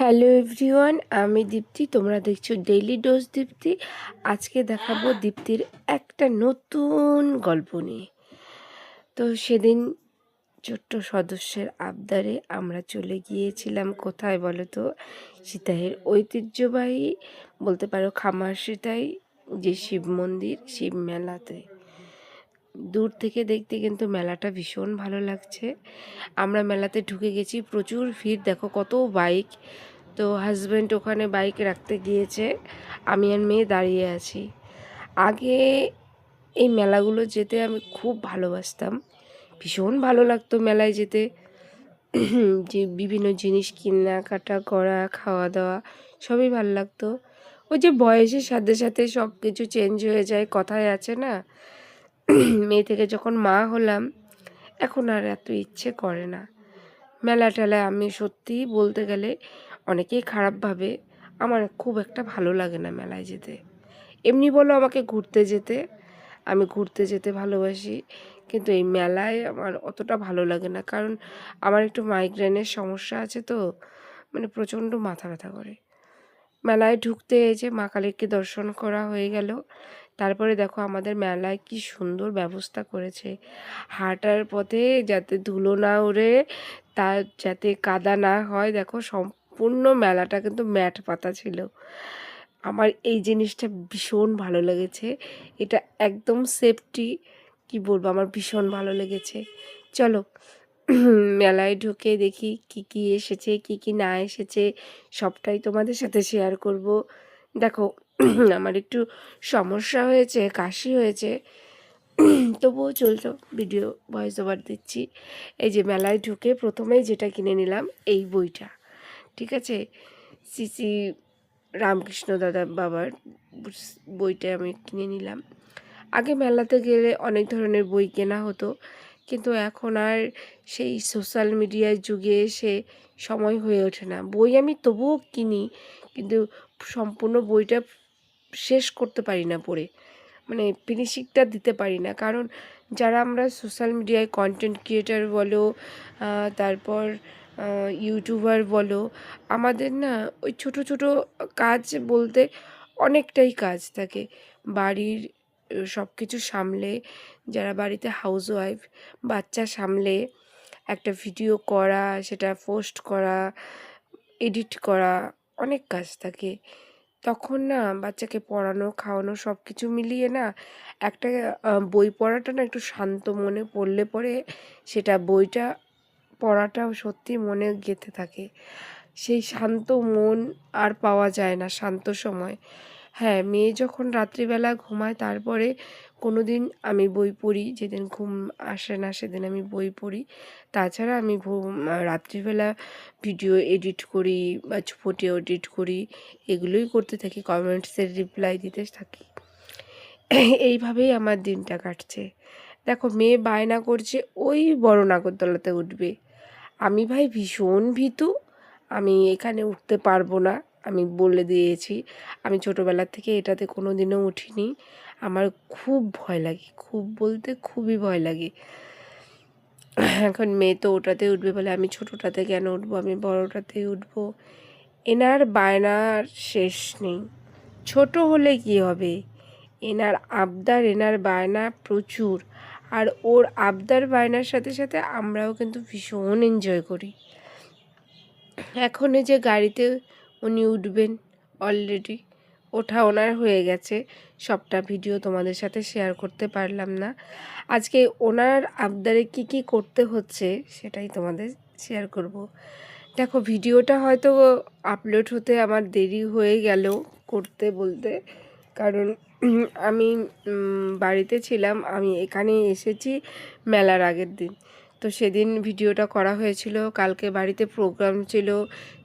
Hello everyone, আমি দীপ্তি। তোমরা দেখছো ডেইলি ডোজ দীপ্তি। আজকে দেখাবো দীপ্তির একটা নতুন গল্প নিয়ে। তো সেদিন ছোট্ট সদস্যের আবদারে আমরা চলে গিয়েছিলাম কোথায় বলো তো? সিতাইয়ের ঐতিহ্যবাহী বলতে পারো খামার সিতাই যে শিব মন্দির, শিব মেলাতে। দূর থেকে দেখতে কিন্তু মেলাটা ভীষণ ভালো লাগছে। আমরা মেলাতে ঢুকে গেছি, প্রচুর ভিড়, দেখো কত বাইক। তো হাজব্যান্ড ওখানে বাইক রাখতে গিয়েছে, আমি আর মেয়ে দাঁড়িয়ে আছি। আগে এই মেলাগুলো যেতে আমি খুব ভালোবাসতাম, ভীষণ ভালো লাগতো মেলায় যেতে। যে বিভিন্ন জিনিস কেনাকাটা করা, খাওয়া দাওয়া সবই ভালো লাগতো। ওই যে বয়সের সাথে সাথে সব কিছু চেঞ্জ হয়ে যায়, কথায় আছে না, মেয়ে থেকে যখন মা হলাম এখন আর এত ইচ্ছে করে না মেলা টেলায়। আমি সত্যিই বলতে গেলে অনেকেই খারাপ ভাবে, আমার খুব একটা ভালো লাগে না মেলায় যেতে। এমনি বলো আমাকে ঘুরতে যেতে, আমি ঘুরতে যেতে ভালোবাসি, কিন্তু এই মেলায় আমার অতটা ভালো লাগে না। কারণ আমার একটু মাইগ্রেনের সমস্যা আছে, তো মানে প্রচণ্ড মাথা ব্যথা করে। মেলায় ঢুকতে এই যে মা কালীকে দর্শন করা হয়ে গেল। তারপরে দেখো আমাদের মেলায় কি সুন্দর ব্যবস্থা করেছে, হাঁটার পথে যাতে ধুলো না ওড়ে, তার যাতে কাদা না হয়। দেখো সম্পূর্ণ মেলাটা কিন্তু ম্যাট পাতা ছিল। আমার এই জিনিসটা ভীষণ ভালো লেগেছে, এটা একদম সেফটি, কি বলবো, আমার ভীষণ ভালো লেগেছে। চলো মেলায় ঢুকে দেখি কি কি এসেছে কি কি না এসেছে, সবটাই তোমাদের সাথে শেয়ার করব। দেখো আমার একটু সমস্যা হয়েছে, কাশি হয়েছে, তবুও চলতো, ভিডিও ভয়েস ওভার দিচ্ছি। এই যে মেলায় ঢুকে প্রথমেই যেটা কিনে নিলাম এই বইটা, ঠিক আছে, শ্রী রামকৃষ্ণ দাদা বাবার বইটা আমি কিনে নিলাম। আগে মেলাতে গেলে অনেক ধরনের বই কেনা হতো, কিন্তু এখন আর সেই সোশ্যাল মিডিয়ার যুগে এসে সময় হয়ে ওঠে না। বই আমি তবুও কিনি, কিন্তু সম্পূর্ণ বইটা শেষ করতে পারি না পড়ে, মানে ফিনিশিংটা দিতে পারি না। কারণ যারা আমরা সোশ্যাল মিডিয়ায় কন্টেন্ট ক্রিয়েটার বলো, তারপর ইউটিউবার বলো, আমাদের না ওই ছোট ছোট কাজ বলতে অনেকটাই কাজ থাকে বাড়ির, সব কিছু সামলে, যারা বাড়িতে হাউসওয়াইফ, বাচ্চা সামলে একটা ভিডিও করা, সেটা পোস্ট করা, এডিট করা, অনেক কাজ থাকে। তখন না বাচ্চাকে পড়ানো, খাওয়ানো সব কিছু মিলিয়ে না একটা বই পড়াটা না একটু শান্ত মনে পড়লে পরে সেটা বইটা পড়াটাও সত্যি মনে গেঁথে থাকে। সেই শান্ত মন আর পাওয়া যায় না শান্ত সময়। হ্যাঁ, মেয়ে যখন রাত্রিবেলা ঘুমায় তারপরে কোনো দিন আমি বই পড়ি, যেদিন ঘুম আসে না সেদিন আমি বই পড়ি। তাছাড়া আমি রাত্রিবেলা ভিডিও এডিট করি বা ফটো এডিট করি, এগুলোই করতে থাকি, কমেন্টসের রিপ্লাই দিতে থাকি। এইভাবেই আমার দিনটা কাটছে। দেখো মেয়ে বায়না করছে ওই বড় নাগরদোলাতে উঠবে, আমি ভাই ভীষণ ভীতু, আমি এখানে উঠতে পারবো না, আমি বলে দিয়েছি। আমি ছোটোবেলার থেকে এটাতে কোনো দিনও উঠিনি, আমার খুব ভয় লাগে, খুব বলতে খুবই ভয় লাগে। এখন মেয়ে তো ওটাতে উঠবে বলে আমি ছোটোটাতে কেন উঠবো, আমি বড়োটাতেই উঠবো। এনার বায়নার শেষ নেই, ছোট হলে কি হবে, এনার আবদার, এনার বায়না প্রচুর। আর ওর আবদার বায়নার সাথে সাথে আমরাও কিন্তু ভীষণ এনজয় করি। এখন এই যে গাড়িতে উনি উঠবেন, অলরেডি ওঠা ওনার হয়ে গেছে, সবটা ভিডিও তোমাদের সাথে শেয়ার করতে পারলাম না। আজকে ওনার আবদারে কি কি করতে হচ্ছে সেটাই তোমাদের শেয়ার করব। দেখো ভিডিওটা হয়তো আপলোড হতে আমার দেরি হয়ে গেল করতে বলতে, কারণ আমি বাড়িতে ছিলাম, আমি এখানে এসেছি মেলার আগের দিন। তো সেদিন ভিডিওটা করা হয়েছিল, কালকে বাড়িতে প্রোগ্রাম ছিল,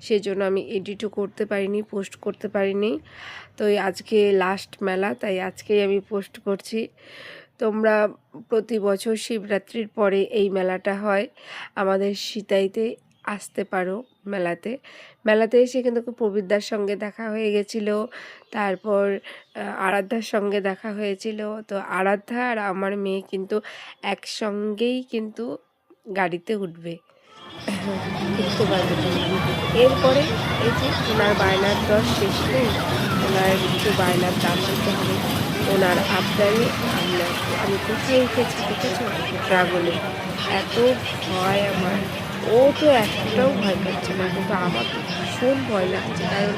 সেজন্য আমি এডিটও করতে পারিনি, পোস্ট করতে পারিনি। তো আজকে লাস্ট মেলা, তাই আজকেই আমি পোস্ট করছি। তোমরা প্রতি বছর শিবরাত্রির পরে এই মেলাটা হয়, আমাদের সিতাইতে আসতে পারো মেলাতে। মেলাতে এসে কিন্তু প্রবীরদার সঙ্গে দেখা হয়ে গেছিলো, তারপর আরাধ্যার সঙ্গে দেখা হয়েছিল। তো আরাধ্যা আর আমার মেয়ে কিন্তু একসঙ্গেই কিন্তু গাড়িতে উঠবে। উঠতে পারবে না। এরপরে এই যে ওনার বায়নার দর শেষ নেই, ওনার একটু বায়নার দাম দিতে হবে। ওনার আবদারে আমি কোথায় উঠেছি দেখেছো? ড্রাগনে। এত ভয় আমার, ও তো একটাও ভয় পাচ্ছে না, কিন্তু আমার তো ভীষণ ভয় লাগছে। কারণ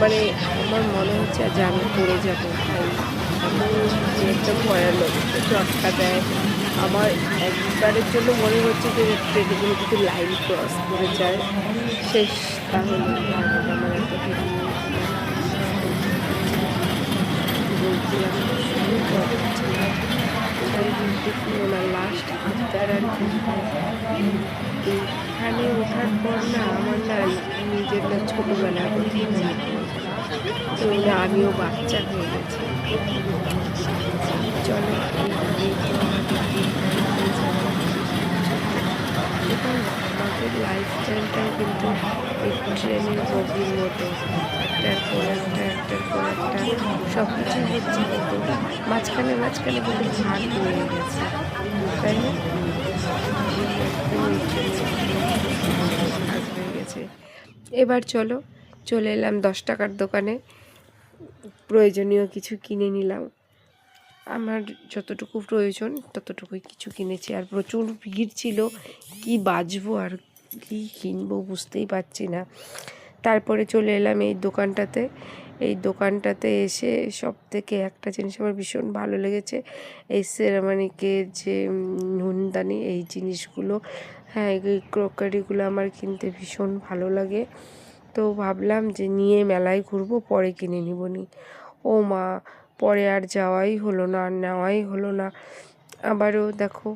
মানে আমার মনে হচ্ছে যে আমি পড়ে যাবো ভাই, এমন যে একটা ভয়ানক চটকা দেয়। আমার একবারের জন্য মনে হচ্ছে যে ট্রেনগুলো যদি লাইন ক্রস করে যায় শেষ, তাহলে আর আমার এত ভিডিও বলছিলাম ভীষণ ভয় পাচ্ছিলাম। তাই দেখি ওনার লাস্ট আবদার আর কি, এখানে ওঠার পর না আমার না নিজের না ছোটোবেলার কথা মনে পড়ে যায়। তো না আমিও বাচ্চা হয়ে গেছি। চলো এইভাবেই তো আমাদের দিনকাল হয়ে যাবে। এটাই আমাদের লাইফস্টাইলটাও কিন্তু এই ট্রেনের বগির মতো, একটার পর একটা একটার পর একটা সব কিছুই হচ্ছে, কিন্তু মাঝখানে মাঝখানে কিন্তু ভাগ হয়ে গেছে, তাই না? একদম এই ট্রেনের ভাগ হয়ে গেছে। এবার চলো, চলে এলাম 10 টাকার দোকানে, প্রয়োজনীয় কিছু কিনে নিলাম। আমার যতটুকু প্রয়োজন ততটুকুই কিছু কিনেছি। আর প্রচুর ভিড় ছিল, কি বাজবো আর কি কিনবো বুঝতেই পারছি না। তারপরে চলে এলাম এই দোকানটাতে। এই দোকানটাতে এসে সব থেকে একটা জিনিস আমার ভীষণ ভালো লেগেছে, এই সেরামিকের যে নুনদানি, এই জিনিসগুলো, হ্যাঁ এই ক্রকারিগুলো আমার কিনতে ভীষণ ভালো লাগে। তো ভাবলাম যে নিয়ে মেলায় ঘুরবো, পরে কিনে নিবনি। ও মা, পরে আর যাওয়াই হলো না, আর নেওয়াই হলো না। আবারও দেখো,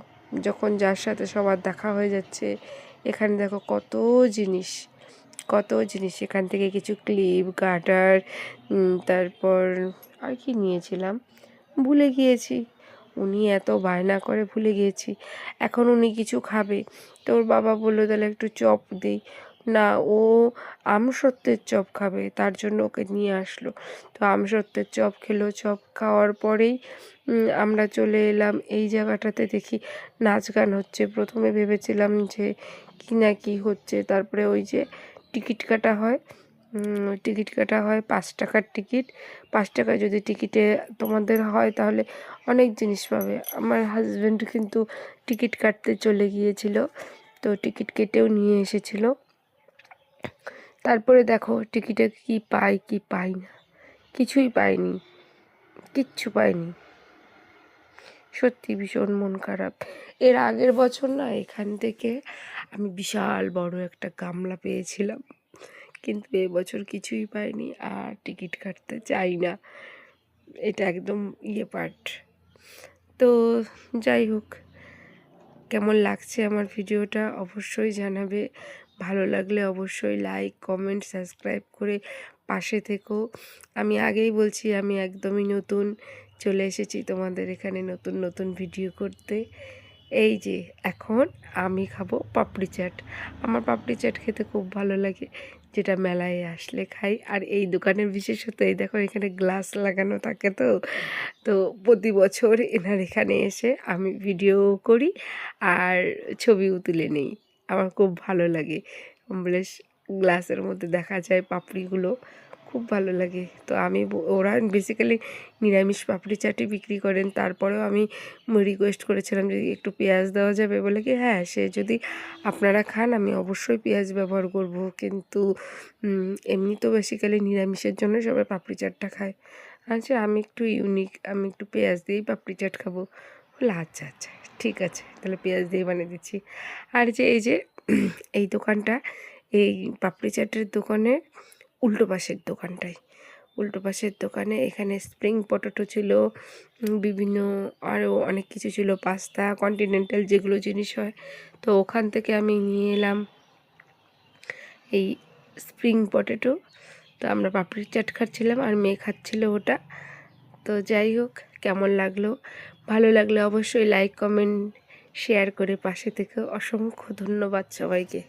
যখন যার সাথে সবার দেখা হয়ে যাচ্ছে, এখানে দেখো কত জিনিস, কত জিনিস। এখান থেকে কিছু ক্লিপ, গার্ডার, তারপর আর কি নিয়েছিলাম ভুলে গিয়েছি। উনি এত বায়না করে ভুলে গিয়েছি। এখন উনি কিছু খাবে, তো ওর বাবা বললো তাহলে একটু চপ দিই। না, ও আমসত্ত্বের চপ খাবে, তার জন্য ওকে নিয়ে আসলো। তো আমসত্ত্বের চপ খেলো। চপ খাওয়ার পরেই আমরা চলে এলাম এই জায়গাটাতে। দেখি নাচ গান হচ্ছে। প্রথমে ভেবেছিলাম যে কি না কি হচ্ছে, তারপরে ওই যে টিকিট কাটা হয়, টিকিট কাটা হয় 5 টাকার টিকিট। 5 টাকা যদি টিকিটে তোমাদের হয় তাহলে অনেক জিনিস পাবে। আমার হাজব্যান্ড কিন্তু টিকিট কাটতে চলে গিয়েছিল, তো টিকিট কেটেও নিয়ে এসেছিল। তারপরে দেখো টিকিটে কি পাই কি পাই না, কিছুই পাইনি, কিচ্ছু পাইনি। সত্যি ভীষণ মন খারাপ। এর আগের বছর না এখান থেকে আমি বিশাল বড় একটা গামলা পেয়েছিলাম, কিন্তু এবছর কিছুই পাইনি, আর টিকিট কাটতে চাই না। এটা একদম পার্ট। তো যাই হোক, কেমন লাগছে আমার ভিডিওটা অবশ্যই জানাবে। ভালো লাগলে অবশ্যই লাইক, কমেন্ট, সাবস্ক্রাইব করে পাশে থেকো। আমি আগেই বলছি আমি একদমই নতুন, চলে এসেছি তোমাদের এখানে নতুন নতুন ভিডিও করতে। এই যে এখন আমি খাবো পাপড়ি চাট। আমার পাপড়ি চাট খেতে খুব ভালো লাগে, যেটা মেলায় আসলে খাই। আর এই দোকানের বিশেষত এই দেখো এখানে গ্লাস লাগানো থাকে, তো তো প্রতি বছর এনার এখানে এসে আমি ভিডিও করি আর ছবিও তুলে নিই। আমার খুব ভালো লাগে, বলে গ্লাসের মধ্যে দেখা যায় পাপড়িগুলো, খুব ভালো লাগে। তো আমি ওরা বেসিক্যালি নিরামিষ পাপড়ি চাটই বিক্রি করেন। তারপরেও আমি রিকোয়েস্ট করেছিলাম যদি একটু পেঁয়াজ দেওয়া যাবে, বলে কি হ্যাঁ, সে যদি আপনারা খান আমি অবশ্যই পেঁয়াজ ব্যবহার করব, কিন্তু এমনি তো বেসিক্যালি নিরামিষের জন্য সবাই পাপড়ি চাটটা খায়। আচ্ছা আমি একটু ইউনিক, আমি একটু পেঁয়াজ দিয়েই পাপড়ি চাট খাবো। বলে আচ্ছা আচ্ছা ঠিক আছে, তাহলে পেঁয়াজ দিয়ে বানিয়ে দিচ্ছি। আর যে এই যে এই দোকানটা, এই পাপড়ি চাটের দোকানের উল্টো পাশের দোকানটায়, উল্টো পাশের দোকানে এখানে স্প্রিং পটেটো ছিল, বিভিন্ন আরও অনেক কিছু ছিল, পাস্তা, কন্টিনেন্টাল যেগুলো জিনিস হয়। তো ওখান থেকে আমি নিয়ে এলাম এই স্প্রিং পটেটো। তো আমরা পাপড়ি চাট খাচ্ছিলাম আর মেয়ে খাচ্ছিল ওটা। তো যাই হোক, কেমন লাগলো, ভালো লাগলে অবশ্যই লাইক, কমেন্ট, শেয়ার করে পাশে থেকে অসংখ্য ধন্যবাদ সবাইকে।